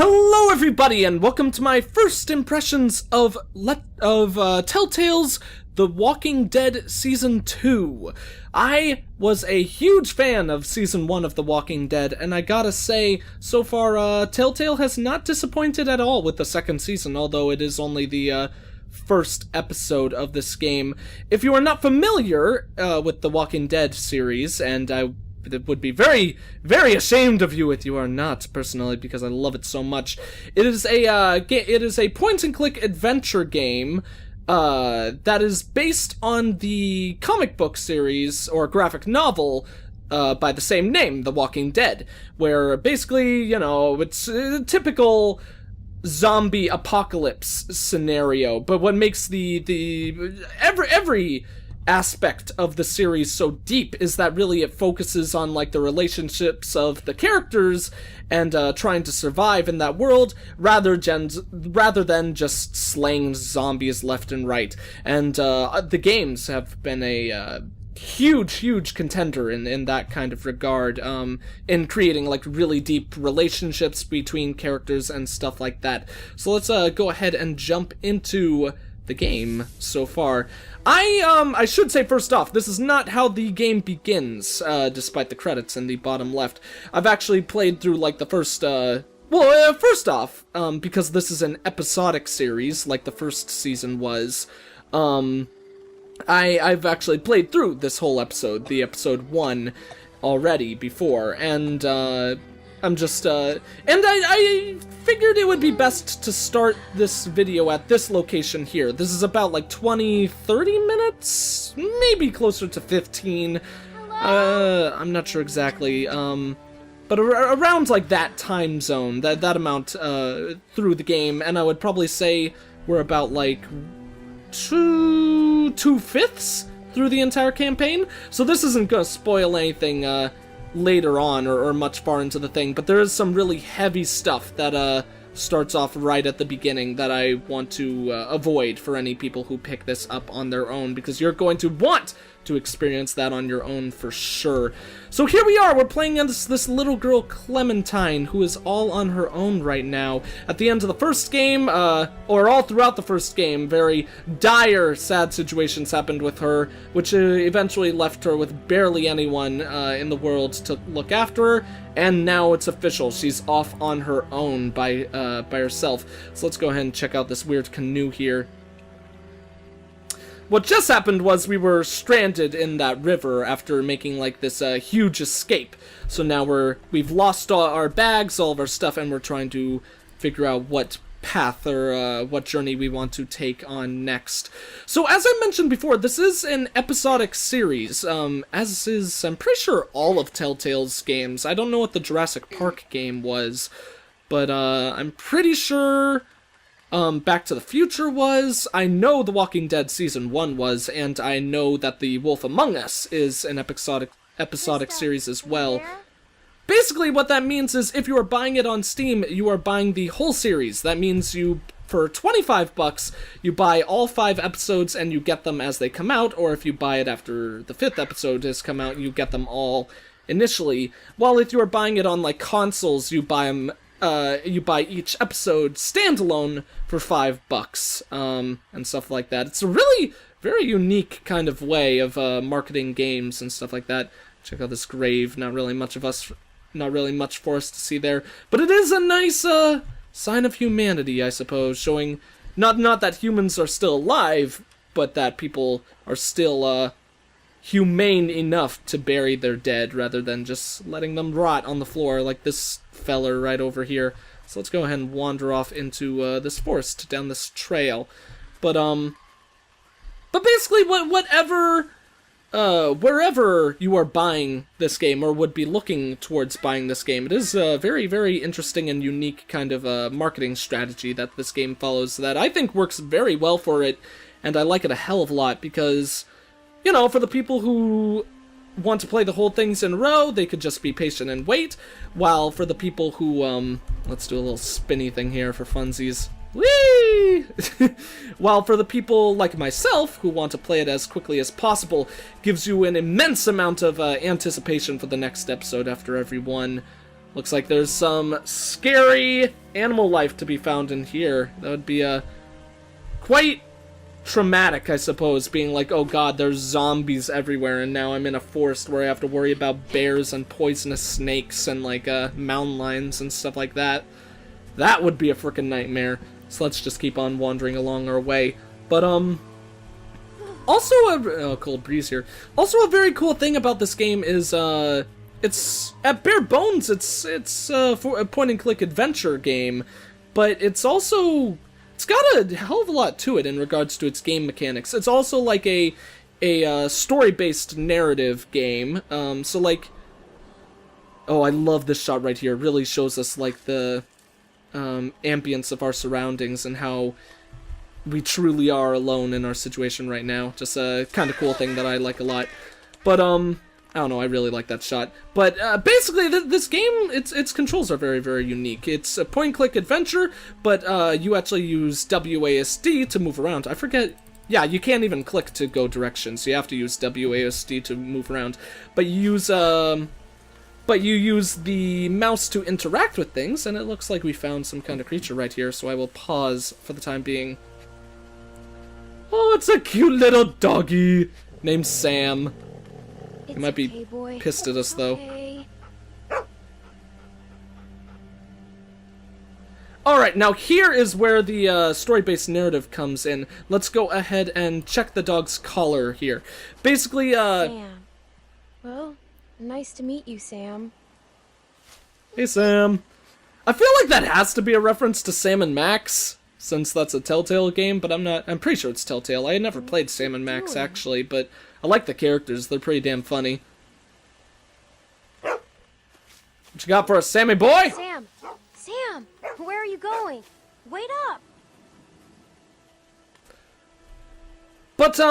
Hello everybody and welcome to my first impressions of Telltales The Walking Dead Season 2. I was a huge fan of Season 1 of The Walking Dead, and I gotta say, so far, Telltale has not disappointed at all with the second season, although it is only the first episode of this game. If you are not familiar with the Walking Dead series, and I would be very, very ashamed of you if you are not, personally, because I love it so much. It is a point-and-click adventure game that is based on the comic book series or graphic novel by the same name, The Walking Dead, where basically, you know, it's a typical zombie apocalypse scenario, but what makes every aspect of the series so deep is that really it focuses on like the relationships of the characters and trying to survive in that world rather than just slaying zombies left and right. And the games have been a huge contender in that kind of regard, in creating like really deep relationships between characters and stuff like that. So let's go ahead and jump into the game so far. I should say first off, this is not how the game begins, despite the credits in the bottom left. I've actually played through like the first, first off, because this is an episodic series, like the first season was, I've actually played through this whole episode, the episode 1, already before, and, I'm just, and I figured it would be best to start this video at this location here. This is about like 20-30 minutes? Maybe closer to 15. I'm not sure exactly, but around like that time zone, that amount, through the game, and I would probably say we're about like two-fifths through the entire campaign, so this isn't gonna spoil anything, later on or much far into the thing, but there is some really heavy stuff that starts off right at the beginning that I want to avoid for any people who pick this up on their own, because you're going to want to experience that on your own for sure. So here we are, we're playing as this little girl Clementine, who is all on her own right now. At the end of the first game, or all throughout the first game, very dire, sad situations happened with her, which eventually left her with barely anyone in the world to look after her, and now it's official, she's off on her own by herself. So let's go ahead and check out this weird canoe here. What just happened was we were stranded in that river after making like this huge escape. So now we've lost all our bags, all of our stuff, and we're trying to figure out what path or what journey we want to take on next. So as I mentioned before, this is an episodic series, as is, I'm pretty sure, all of Telltale's games. I don't know what the Jurassic Park game was, but I'm pretty sure Back to the Future was, I know The Walking Dead Season 1 was, and I know that The Wolf Among Us is an episodic series as well. Basically, what that means is if you are buying it on Steam, you are buying the whole series. That means for $25, you buy all 5 episodes and you get them as they come out, or if you buy it after the 5th episode has come out, you get them all initially. While if you are buying it on like consoles, you buy them. You buy each episode standalone for $5, and stuff like that. It's a really very unique kind of way of marketing games and stuff like that. Check out this grave. Not really much for us to see there, but it is a nice sign of humanity, I suppose, showing not that humans are still alive, but that people are still humane enough to bury their dead rather than just letting them rot on the floor like this feller right over here. So let's go ahead and wander off into this forest down this trail. But basically wherever you are buying this game or would be looking towards buying this game, it is a very, very interesting and unique kind of marketing strategy that this game follows that I think works very well for it, and I like it a hell of a lot because, you know, for the people who want to play the whole things in a row, they could just be patient and wait, while for the people who, let's do a little spinny thing here for funsies. Whee! While for the people like myself who want to play it as quickly as possible, gives you an immense amount of anticipation for the next episode after every one. Looks like there's some scary animal life to be found in here. That would be quite traumatic, I suppose, being like, oh god, there's zombies everywhere, and now I'm in a forest where I have to worry about bears and poisonous snakes and, like, mountain lions and stuff like that. That would be a freaking nightmare. So let's just keep on wandering along our way. But, also a cold breeze here. Also, a very cool thing about this game is, it's, at bare bones, it's for a point-and-click adventure game, but it's also... It's got a hell of a lot to it in regards to its game mechanics. It's also like a story-based narrative game. So like, oh, I love this shot right here. It really shows us like the ambience of our surroundings and how we truly are alone in our situation right now. Just a kind of cool thing that I like a lot. But I don't know, I really like that shot. But basically, this game, its controls are very, very unique. It's a point-and-click adventure, but you actually use WASD to move around. I forget... Yeah, you can't even click to go directions. You have to use WASD to move around. But you use the mouse to interact with things, and it looks like we found some kind of creature right here, so I will pause for the time being. Oh, it's a cute little doggy named Sam. He might be pissed at us, though. Alright, now here is where the story-based narrative comes in. Let's go ahead and check the dog's collar here. Basically, Sam. Well, nice to meet you, Sam. Hey, Sam. I feel like that has to be a reference to Sam and Max, since that's a Telltale game, but I'm pretty sure it's Telltale. I had never played Sam and Max, actually, but... I like the characters, they're pretty damn funny. What you got for us, Sammy boy? Sam! Sam! Where are you going? Wait up! But,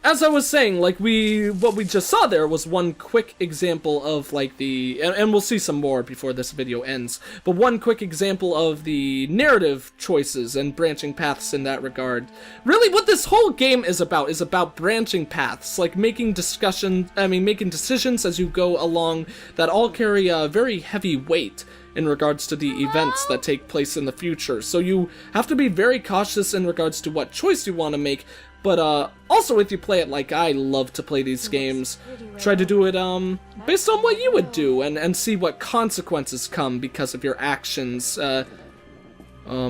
as I was saying, like, what we just saw there was one quick example of, like, and we'll see some more before this video ends, but one quick example of the narrative choices and branching paths in that regard. Really, what this whole game is about branching paths, like, making decisions as you go along that all carry a very heavy weight in regards to the events that take place in the future. So you have to be very cautious in regards to what choice you want to make, but also if you play it like I love to play these games, try to do it based on what you would do and see what consequences come because of your actions. Oh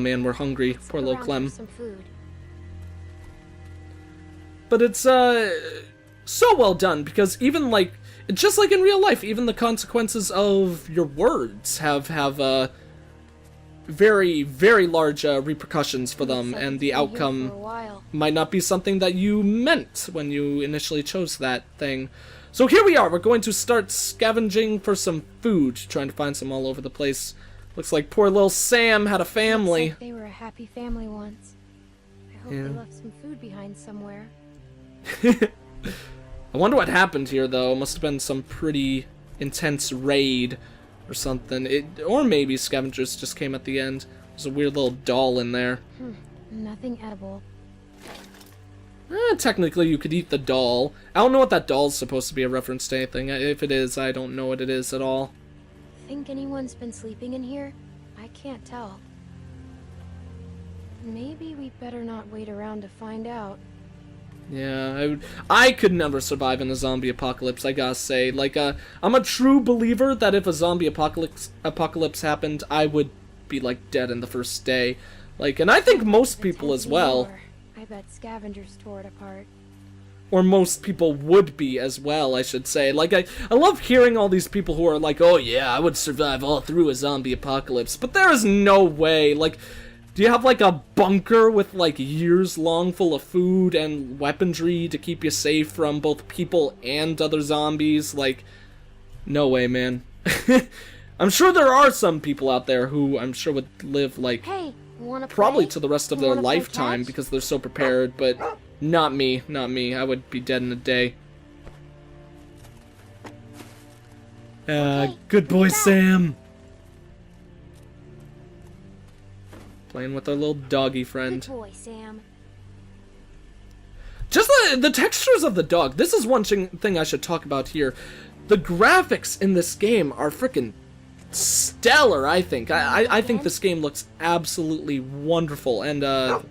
man, we're hungry. Poor little Clem. But it's so well done because even like just like in real life, even the consequences of your words have very, very large repercussions for them, and the outcome might not be something that you meant when you initially chose that thing. So here we are, we're going to start scavenging for some food, trying to find some all over the place. Looks like poor little Sam had a family. Looks like they were a happy family once. I hope they left some food behind somewhere. I wonder what happened here, though. It must have been some pretty intense raid or something. Or maybe scavengers just came at the end. There's a weird little doll in there. Nothing edible. Technically, you could eat the doll. I don't know what that doll's supposed to be a reference to anything. If it is, I don't know what it is at all. Think anyone's been sleeping in here? I can't tell. Maybe we better not wait around to find out. Yeah, I could never survive in a zombie apocalypse, I gotta say. Like, I'm a true believer that if a zombie apocalypse happened, I would be, like, dead in the first day. Like, and I think most people as well. I bet scavengers tore it apart. Or most people would be as well, I should say. Like, I love hearing all these people who are like, oh yeah, I would survive all through a zombie apocalypse. But there is no way, like... Do you have, like, a bunker with, like, years long full of food and weaponry to keep you safe from both people and other zombies? Like, no way, man. I'm sure there are some people out there who I'm sure would live, like, probably to the rest of their lifetime because they're so prepared, but not me, not me. I would be dead in a day. Good boy, Sam. Playing with our little doggy friend. Good boy, Sam. Just the textures of the dog. This is one thing I should talk about here. The graphics in this game are freaking stellar, I think. I think this game looks absolutely wonderful, and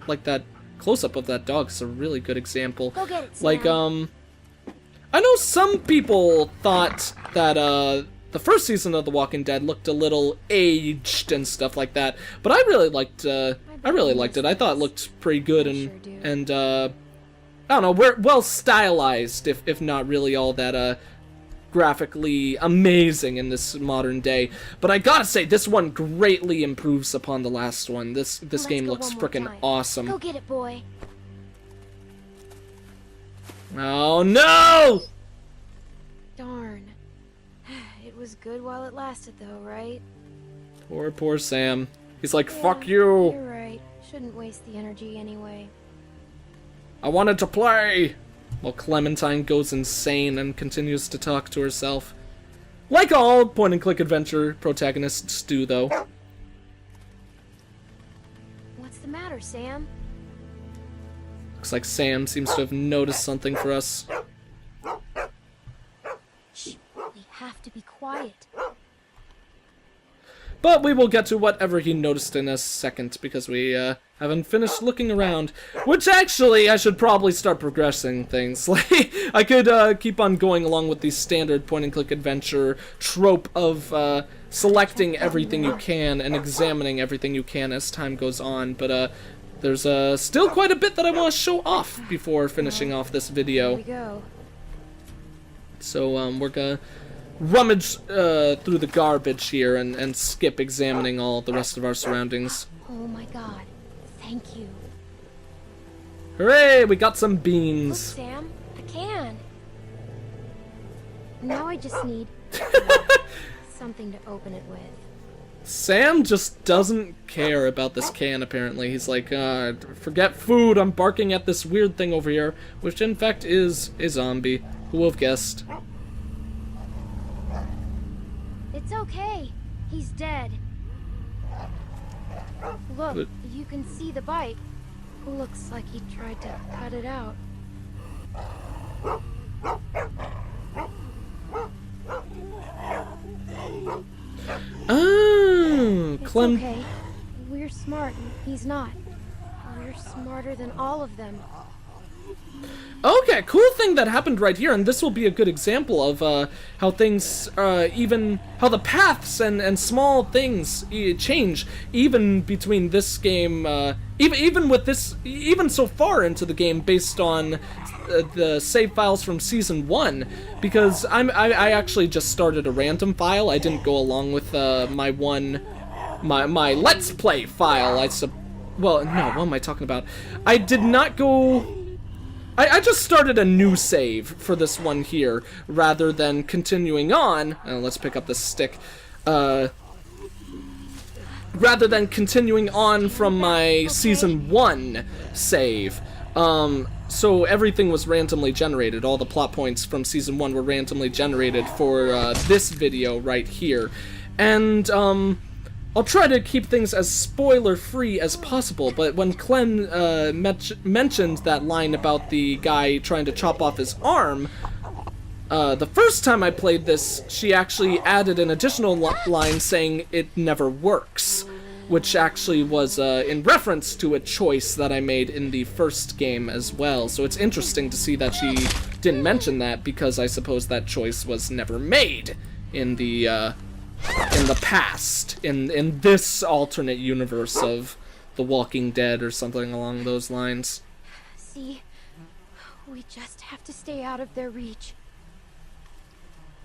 like that close-up of that dog is a really good example. Go get it, Sam. Like, I know some people thought that the first season of The Walking Dead looked a little aged and stuff like that, but I really liked it. I thought it looked pretty good, and I don't know, we're well stylized, if not really all that graphically amazing in this modern day. But I gotta say, this one greatly improves upon the last one. This game looks frickin' awesome. Go get it, boy. Oh no! Darn. It was good while it lasted, though, right? Poor Sam. He's like, Yeah, fuck you! You're right. Shouldn't waste the energy anyway. I wanted to play! While Clementine goes insane and continues to talk to herself. Like all point-and-click adventure protagonists do, though. What's the matter, Sam? Looks like Sam seems to have noticed something for us. Shh. We have to be quiet. But we will get to whatever he noticed in a second, because we haven't finished looking around. Which actually, I should probably start progressing things. Like, I could keep on going along with the standard point-and-click adventure trope of selecting everything you can and examining everything you can as time goes on. But there's still quite a bit that I want to show off before finishing off this video. Here we go. So we're gonna rummage through the garbage here and skip examining all the rest of our surroundings. Oh my god. Thank you. Hooray! We got some Look, beans. Sam. A can. Now I just need something to open it with. Sam just doesn't care about this can, apparently. He's like, forget food, I'm barking at this weird thing over here, which in fact is a zombie. Who would have guessed? It's okay. He's dead. Look, But- you can see the bite. Looks like he tried to cut it out. Oh, It's Clem. okay. We're smart and he's not. We're smarter than all of them. Okay, cool thing that happened right here, and this will be a good example of how things, how the paths and small things change, even between this game, even with this, even so far into the game, based on the save files from Season 1, because I actually just started a random file. I didn't go along with my Let's Play file. Well, no, what am I talking about? I did not go... I just started a new save for this one here, rather than continuing on. Let's pick up this stick. Rather than continuing on from my Season 1 save. So everything was randomly generated. All the plot points from Season 1 were randomly generated for this video right here. And, I'll try to keep things as spoiler-free as possible, but when Clem mentioned that line about the guy trying to chop off his arm, the first time I played this, she actually added an additional line saying it never works, which actually was in reference to a choice that I made in the first game as well. So it's interesting to see that she didn't mention that, because I suppose that choice was never made in the past, in this alternate universe of The Walking Dead or something along those lines. See, we just have to stay out of their reach.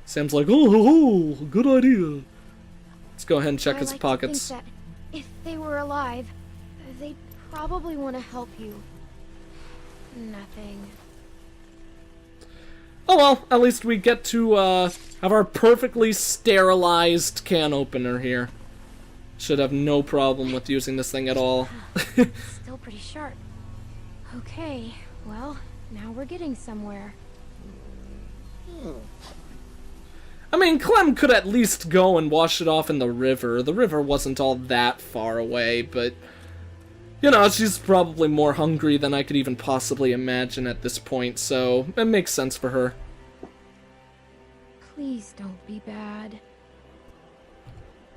Sam's like, oh, good idea. Let's go ahead and check I his like pockets. To think that if they were alive, they'd probably want to help you. Nothing. Oh well, at least we get to have our perfectly sterilized can opener here. Should have no problem with using this thing at all. Still pretty sharp. Okay, well, now we're getting somewhere. I mean, Clem could at least go and wash it off in the river. The river wasn't all that far away, but... You know, she's probably more hungry than I could even possibly imagine at this point, so it makes sense for her. Please don't be bad.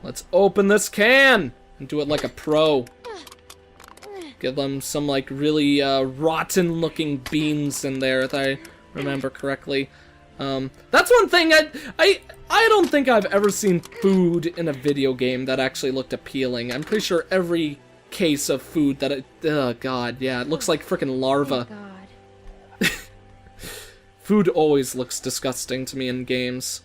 Let's open this can and do it like a pro. Give them some like really rotten looking beans in there, if I remember correctly. That's one thing I don't think I've ever seen food in a video game that actually looked appealing. I'm pretty sure every case of food that oh god, yeah, it looks like freaking larva. God. Food always looks disgusting to me in games.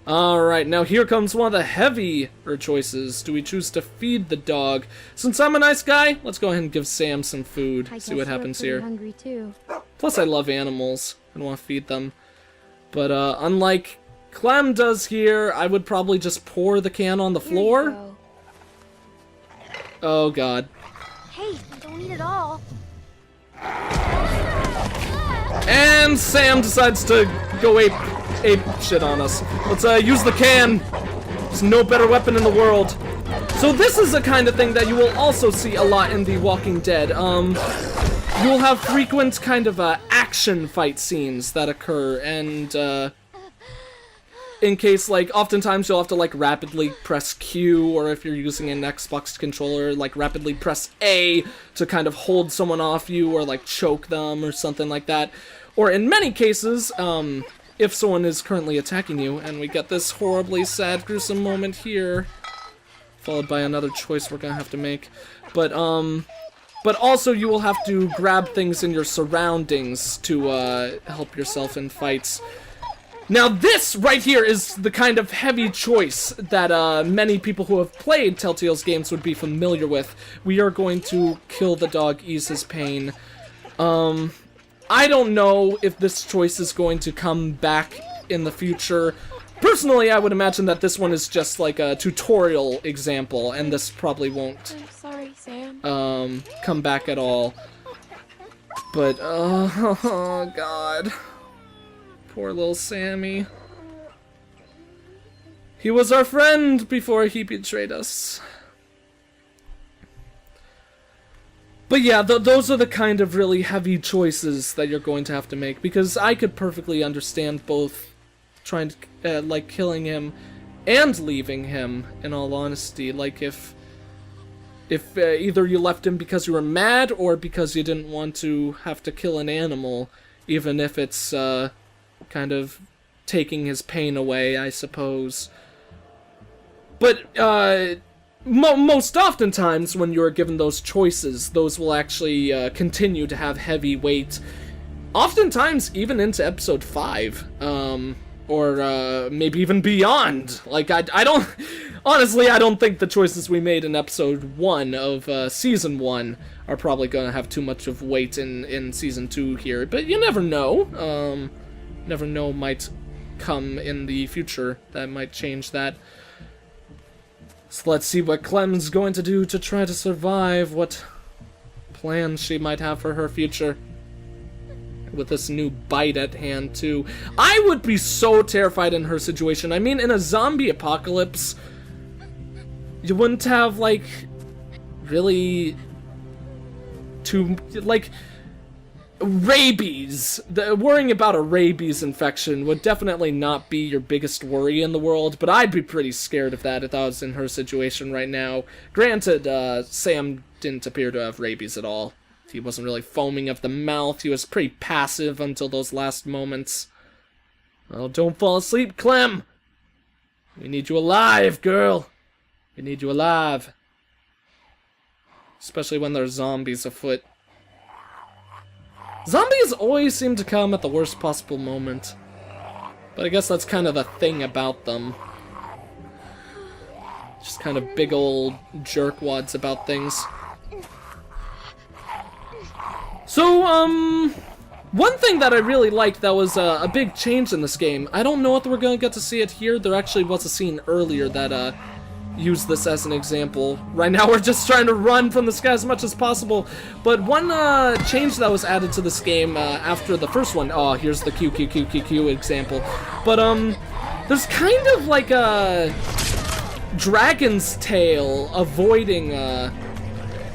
Alright, now here comes one of the heavier choices. Do we choose to feed the dog? Since I'm a nice guy, let's go ahead and give Sam some food. See what happens here. Hungry too. Plus, I love animals and want to feed them. But unlike Clem does here, I would probably just pour the can on the floor. Oh god. Hey, don't eat it all. And Sam decides to go ape shit on us. Let's use the can. There's no better weapon in the world. So this is the kind of thing that you will also see a lot in The Walking Dead. You'll have frequent kind of action fight scenes that occur, and in case, like, oftentimes you'll have to, like, rapidly press Q, or if you're using an Xbox controller, like, rapidly press A to kind of hold someone off you, or, like, choke them, or something like that. Or in many cases, if someone is currently attacking you, and we get this horribly sad, gruesome moment here, followed by another choice we're gonna have to make. But also you will have to grab things in your surroundings to help yourself in fights. Now this right here is the kind of heavy choice that many people who have played Telltale's games would be familiar with. We are going to kill the dog, ease his pain. I don't know if this choice is going to come back in the future. Personally, I would imagine that this one is just like a tutorial example, and this probably won't I'm sorry, Sam. come back at all. But, oh god. Poor little Sammy. He was our friend before he betrayed us. But yeah, those are the kind of really heavy choices that you're going to have to make, because I could perfectly understand both trying to, like, killing him and leaving him, in all honesty. Like, if either you left him because you were mad, or because you didn't want to have to kill an animal, even if it's, kind of taking his pain away, I suppose. But, most oftentimes when you're given those choices, those will actually continue to have heavy weight. Oftentimes even into episode 5, or maybe even beyond. Like, I don't... Honestly, I don't think the choices we made in episode 1 of season 1 are probably going to have too much of weight in season 2 here. But you never know. Never know might come in the future that might change that. So let's see what Clem's going to do to try to survive, what plans she might have for her future. With this new bite at hand, too. I would be so terrified in her situation. I mean, in a zombie apocalypse, you wouldn't have, like, really too, like, rabies. Worrying about a rabies infection would definitely not be your biggest worry in the world, but I'd be pretty scared of that if I was in her situation right now. Granted, Sam didn't appear to have rabies at all. He wasn't really foaming at the mouth. He was pretty passive until those last moments. Oh, don't fall asleep, Clem! We need you alive, girl! We need you alive. Especially when there's zombies afoot. Zombies always seem to come at the worst possible moment. But I guess that's kind of the thing about them. Just kind of big old jerkwads about things. So, one thing that I really liked that was a big change in this game, I don't know if we're going to get to see it here. There actually was a scene earlier that used this as an example. Right now we're just trying to run from this guy as much as possible. But one change that was added to this game after the first one, oh, here's the Q example. But there's kind of like a dragon's tail avoiding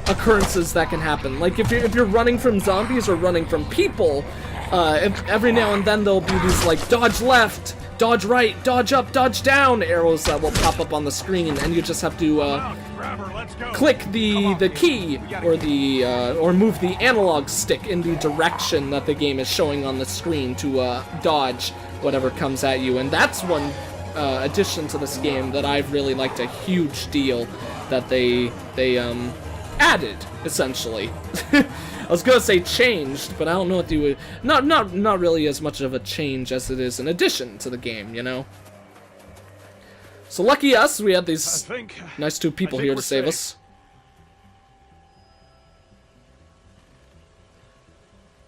occurrences that can happen. Like if you're running from zombies or running from people, every now and then there'll be these like dodge left, dodge right, dodge up, dodge down arrows that will pop up on the screen, and you just have to click the key or move the analog stick in the direction that the game is showing on the screen to dodge whatever comes at you. And that's one addition to this game that I've really liked a huge deal that they added, essentially. I was gonna say changed, but I don't know what they would. Not really as much of a change as it is an addition to the game, you know. So lucky us, we had these nice two people here to save us.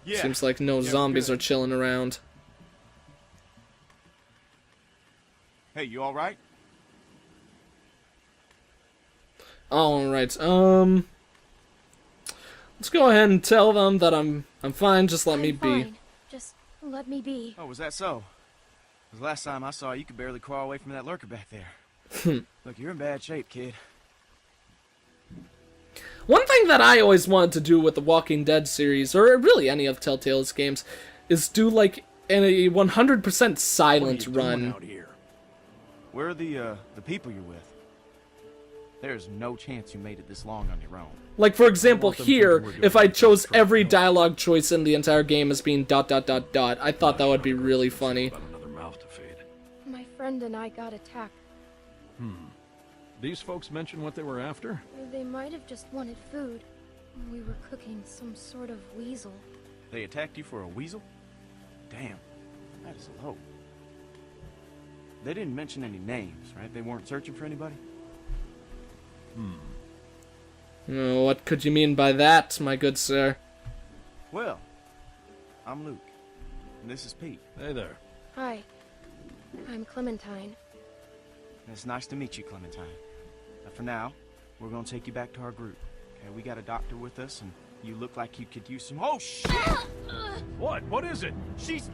Yeah. Seems like no zombies are chilling around. Hey, you all right? All right. Let's go ahead and tell them that I'm fine. Just let me be. Fine. Just let me be. Oh, was that so? 'Cause last time I saw you, could barely crawl away from that lurker back there. Look, you're in bad shape, kid. One thing that I always wanted to do with the Walking Dead series, or really any of Telltale's games, is do like a 100% silent run. Out here? Where are the people you're with? There's no chance you made it this long on your own. Like, for example, here, if I chose every dialogue choice in the entire game as being ... I thought that would be really funny. Another mouth to feed. My friend and I got attacked. These folks mention what they were after? They might have just wanted food. We were cooking some sort of weasel. They attacked you for a weasel? Damn, that is low. They didn't mention any names, right? They weren't searching for anybody? What could you mean by that, my good sir? Well, I'm Luke, and this is Pete. Hey there. Hi, I'm Clementine. It's nice to meet you, Clementine. But for now, we're gonna take you back to our group. Okay, we got a doctor with us, and you look like you could use some— Oh, shit! What? What is it? She's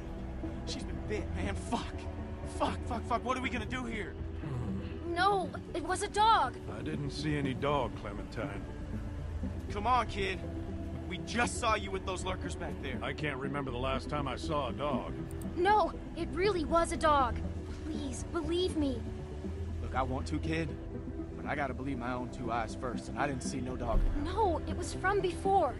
been bit, man. Fuck. What are we gonna do here? No, it was a dog. I didn't see any dog, Clementine. Come on, kid. We just saw you with those lurkers back there. I can't remember the last time I saw a dog. No, it really was a dog. Please, believe me. Look, I want to, kid, but I gotta believe my own two eyes first, and I didn't see no dog around. No, it was from before.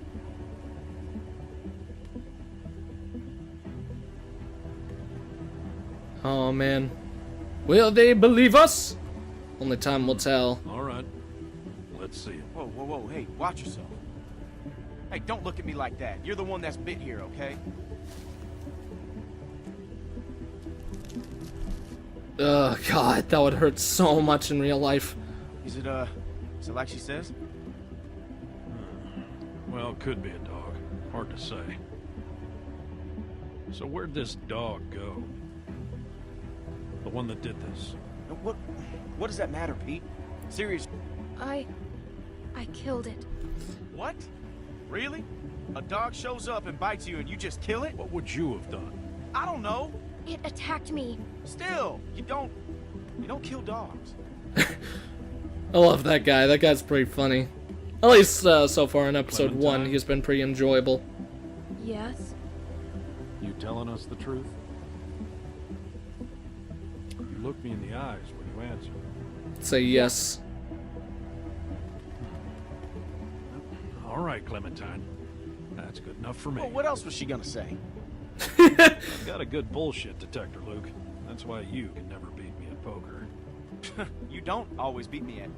Oh, man. Will they believe us? Only time will tell. All right. Let's see it. Whoa, hey, watch yourself. Hey, don't look at me like that. You're the one that's bit here, okay? Ugh, God, that would hurt so much in real life. Is it like she says? Well, it could be a dog. Hard to say. So where'd this dog go? The one that did this. What does that matter, Pete? Seriously. I killed it. What? Really? A dog shows up and bites you and you just kill it? What would you have done? I don't know. It attacked me. Still, you don't kill dogs. I love that guy. That guy's pretty funny. At least so far in episode Clementine? 1, he's been pretty enjoyable. Yes? You telling us the truth? You look me in the eyes when you answer. Say yes. All right, Clementine. That's good enough for me. Well, what else was she gonna say? I've got a good bullshit detector, Luke. That's why you can never beat me at poker. You don't always beat me at.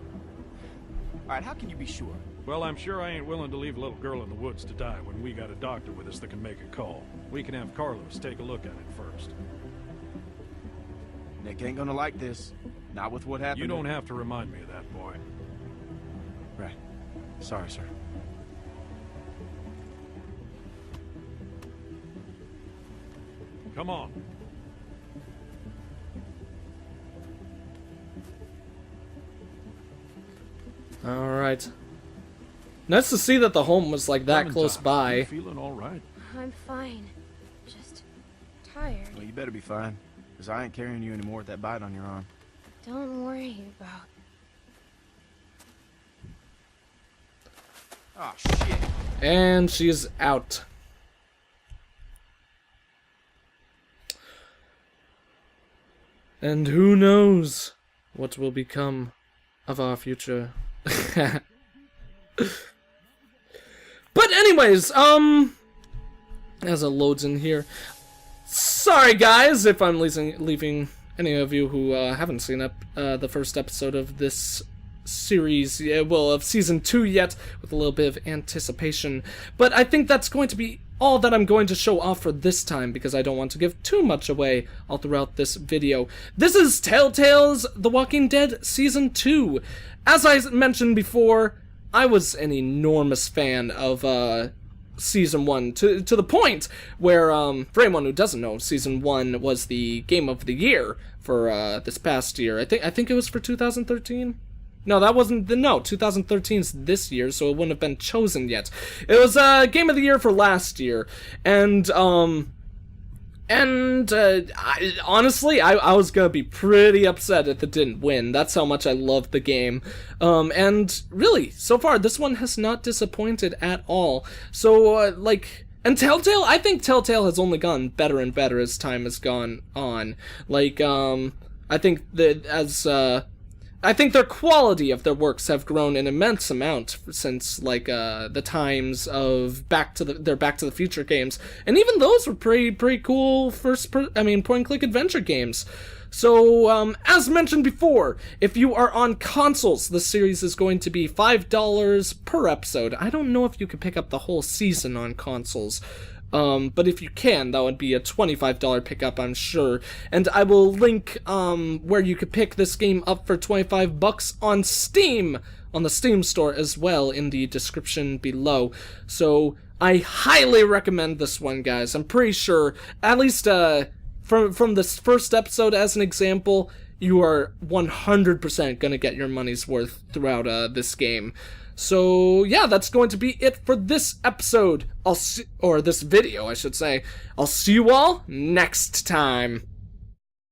Alright, how can you be sure? Well, I'm sure I ain't willing to leave a little girl in the woods to die when we got a doctor with us that can make a call. We can have Carlos take a look at it first. Nick ain't gonna like this. Not with what happened. You don't have to remind me of that, boy. Right. Sorry, sir. Come on. Alright. Nice to see that the home was like that close by. You feeling all right? I'm fine. Just tired. Well, you better be fine, because I ain't carrying you anymore with that bite on your arm. Don't worry about. Oh, shit. And she's out. And who knows what will become of our future. But anyways, as it loads in here, sorry guys if I'm leaving any of you who haven't seen the first episode of this series, of season 2 yet, with a little bit of anticipation. But I think that's going to be all that I'm going to show off for this time, because I don't want to give too much away all throughout this video. This is Telltales The Walking Dead Season 2. As I mentioned before, I was an enormous fan of Season 1, to the point where, for anyone who doesn't know, Season 1 was the Game of the Year for this past year. I think it was for 2013? No, that wasn't 2013's this year, so it wouldn't have been chosen yet. It was Game of the Year for last year, and honestly, I was gonna be pretty upset if it didn't win. That's how much I loved the game. And really, so far, this one has not disappointed at all. So, and Telltale, I think Telltale has only gotten better and better as time has gone on. I think that I think their quality of their works have grown an immense amount since, the times of their Back to the Future games, and even those were pretty cool point-and-click adventure games. So, as mentioned before, if you are on consoles, the series is going to be $5 per episode. I don't know if you could pick up the whole season on consoles. But if you can, that would be a $25 pickup, I'm sure. And I will link, where you could pick this game up for $25 on Steam, on the Steam store as well, in the description below. So, I highly recommend this one, guys. I'm pretty sure, at least, from this first episode as an example, you are 100% gonna get your money's worth throughout, this game. So, yeah, that's going to be it for this episode. Or this video, I should say. I'll see you all next time.